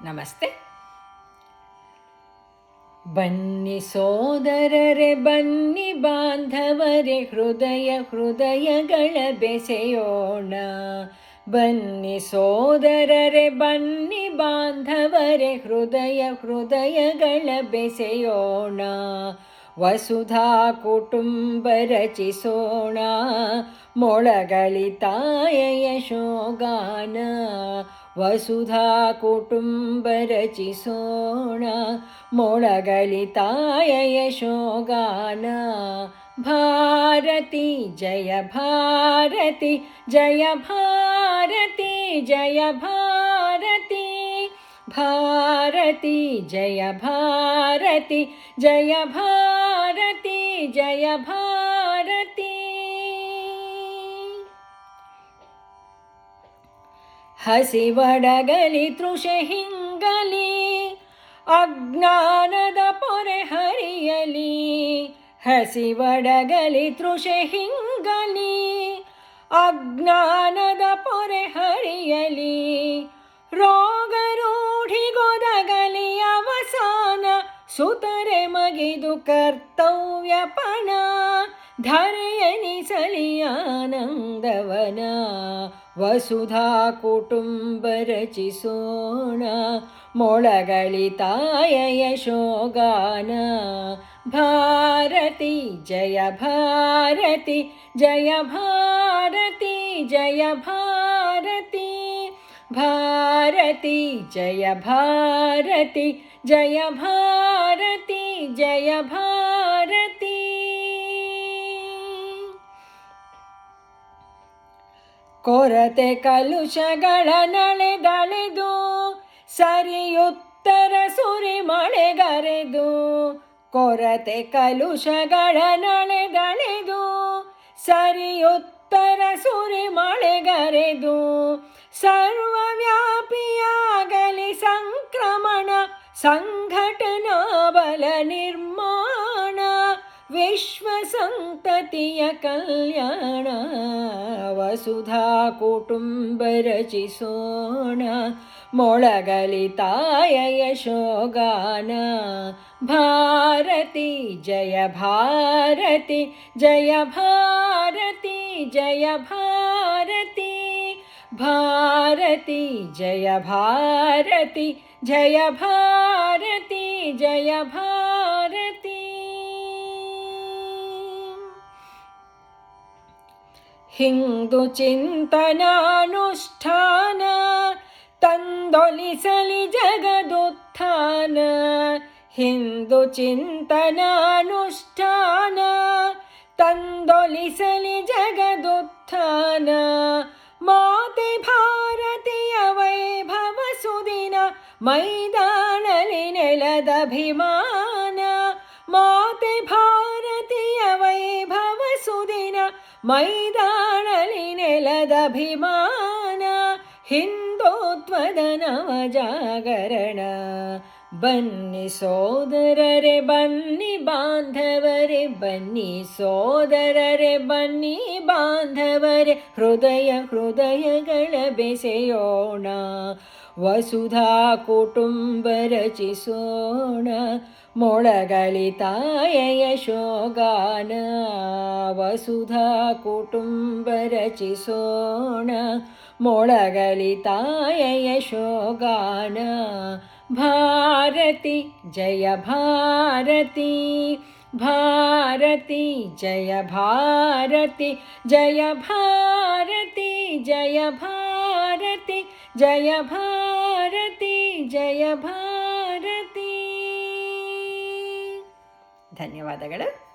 ನಮಸ್ತೆ. ಬನ್ನಿ ಸೋದರರೆ, ಬನ್ನಿ ಬಾಂಧವರೆ, ಹೃದಯಗಳ ಬೆಸೆಯೋಣ. ಬನ್ನಿ ಸೋದರರೆ, ಬನ್ನಿ ಬಾಂಧವರೆ, ಹೃದಯಗಳ ಬೆಸೆಯೋಣ. ವಸುಧಾ ಕುಟುಂಬ ರಚಿಸೋಣ, ಮೊಳಗಲಿ ತಾಯ ಯಶೋಗಾನ. ವಸುಧಾ ಕುಟುಂಬ ರಚಿಸೋಣ, ಮೊಳಗಲಿ ತಾಯ ಯಶೋಗಾನ. ಭಾರತಿ ಜಯ ಭಾರತಿ, ಜಯ ಭಾರತಿ ಜಯ ಭಾರತಿ. ಭಾರತಿ ಜಯ ಭಾರತಿ, ಜಯ ಭಾರತಿ ಜಯ ಭಾರತಿ. ಹಸಿವಡಗಲಿ ತೃಷೆ ಹಿಂಗಲಿ, ಅಜ್ಞಾನದ ಪೊರೆ ಹರಿಯಲಿ. ಹಸಿವಡಗಲಿ ತೃಷೆ ಹಿಂಗಲಿ, ಅಜ್ಞಾನದ ಪೊರೆ ಹರಿಯಲಿ. ರೋಗರೂಢಿಗೊದಗಲಿ ಅವಸಾನ, ಸುತರೆ ಮಗಿದು ಕರ್ತವ್ಯ ಪಣ. ಧರೆಯನಿಸಲಿ ಆನಂದವನ, ವಸುಧಾ ಕುಟುಂಬ ರಚಿಸೋಣ, ಮೊಳಗಲಿ ತಾಯ ಯಶೋಗಾನ. ಭಾರತಿ ಜಯ ಭಾರತಿ, ಜಯ ಭಾರತಿ ಜಯ ಭಾರತಿ. ಭಾರತಿ ಜಯ ಭಾರತಿ, ಜಯ ಭಾರತಿ ಜಯ ಭಾರತಿ. ಕೊರತೆ ಕಲುಷಗಳ ನಳೆದಳೆದು, ಸರಿಯುತ್ತರ ಸುರಿ ಮಳೆಗರೆದು. ಕೊರತೆ ಕಲುಷಗಳ ನಳೆದಳೆದು, ಸರಿಯುತ್ತರ ಸುರಿ ಮಳೆಗರೆದು. ಸರ್ವವ್ಯಾಪಿಯಾಗಲಿ ಸಂಕ್ರಮಣ, ಸಂಘಟನಾ ಬಲ ನಿರ್ಮಾಣ. ವಿಶ್ವ ಸಂತತಿಯ ಕಲ್ಯಾಣ, ವಸುಧಾ ಕುಟುಂಬ ರಚಿಸೋಣ, ಮೊಳಗಲಿ ತಾಯ ಯಶೋಗಾನ. ಭಾರತಿ ಜಯ ಭಾರತಿ, ಜಯ ಭಾರತಿ ಜಯ ಭಾರತಿ. ಭಾರತಿ ಜಯ ಭಾರತಿ, ಜಯ ಭಾರತಿ ಜಯ ಭಾರತಿ. ಹಿಂದೂ ಚಿಂತನಾನುಷ್ಠಾನ, ತಂದೊಲಿಸಲಿ ಜಗದುತ್ಥಾನ. ಹಿಂದೂ ಚಿಂತನಾನುಷ್ಠಾನ, ತಂದೊಲಿಸಲಿ ಜಗದುತ್ಥಾನ. ಮಾತೆ ಭಾರತೀಯ ವೈಭವ ಸುದಿನ, ಮೈದಾನಲಿ ನೆಲದಭಿಮಾನ. ಮಾತೆ ಭಾರತೀಯ ವೈಭವ ಸುದಿನ, ಮೈದಾನಲಿ ನೆಲದಭಿಮಾನ. ಹಿಂದುತ್ವದ ನವಜಾಗರಣ, ಬನ್ನಿ ಸೋದರರೆ, ಬನ್ನಿ ಬಾಂಧವರೆ, ಬನ್ನಿ ಸೋದರರೆ, ಬನ್ನಿ ಬಾಂಧವರೆ, ಹೃದಯಗಳ ಬೆಸೆಯೋಣ. ವಸುಧಾ ಕುಟುಂಬ ರಚಿಸೋಣ, ಮೊಳಗಲಿ ತಾಯ ಯಶೋಗಾನ. ವಸುಧಾ ಕುಟುಂಬ ರಚಿಸೋಣ, ಮೊಳಗಲಿ ತಾಯ ಯಶೋಗಾನ. ಭಾರತಿ ಜಯ ಭಾರತಿ, ಭಾರತಿ ಜಯ ಭಾರತಿ, ಜಯ ಭಾರತಿ ಜಯ ಭಾರತಿ, ಜಯ ಭಾರತಿ ಜಯ ಭಾರತಿ. ಧನ್ಯವಾದಗಳು.